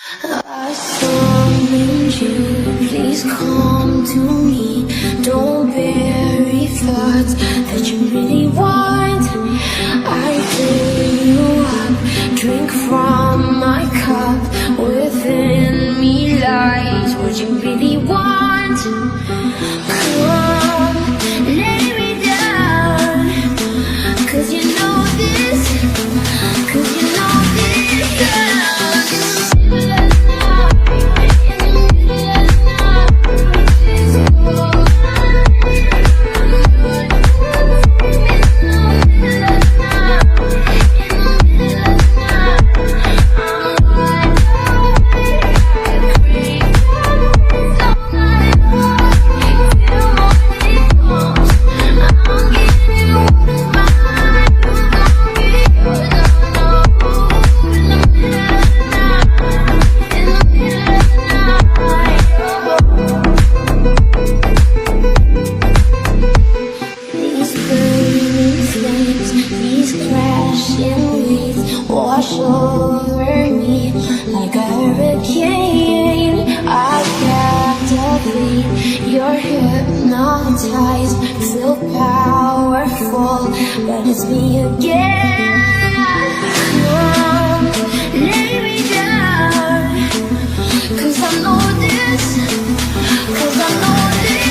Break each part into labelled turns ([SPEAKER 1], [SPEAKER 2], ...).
[SPEAKER 1] I summoned you, please come to me. Don't bury thoughts that you really want. I fill you up, drink from my cup. Within me lies what you really want. Come, lay me down, 'cause you know this, 'cause you know this. Wash over me like a hurricane. I captivate, you're hypnotized, feel powerful, but it's me again. Come, lay me down, 'cause I know this, 'cause I know this.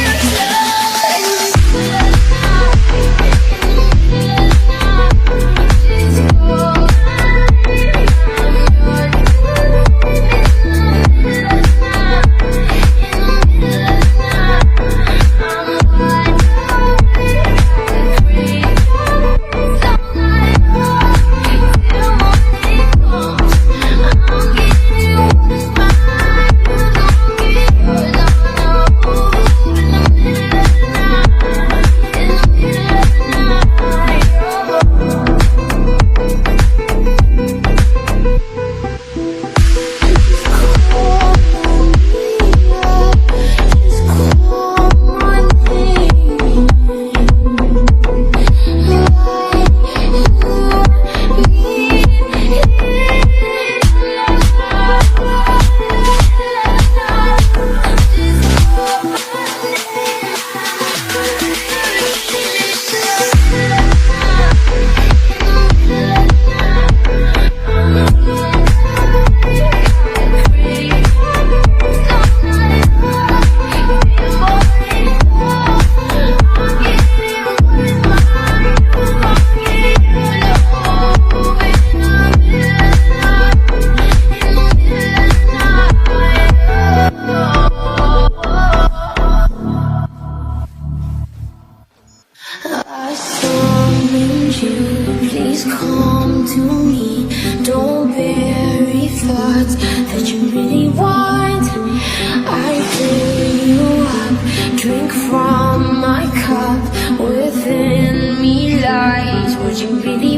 [SPEAKER 1] I summoned you, please come to me. Don't bury thoughts that you really want. I fill you up, drink from my cup. Within me lies what you really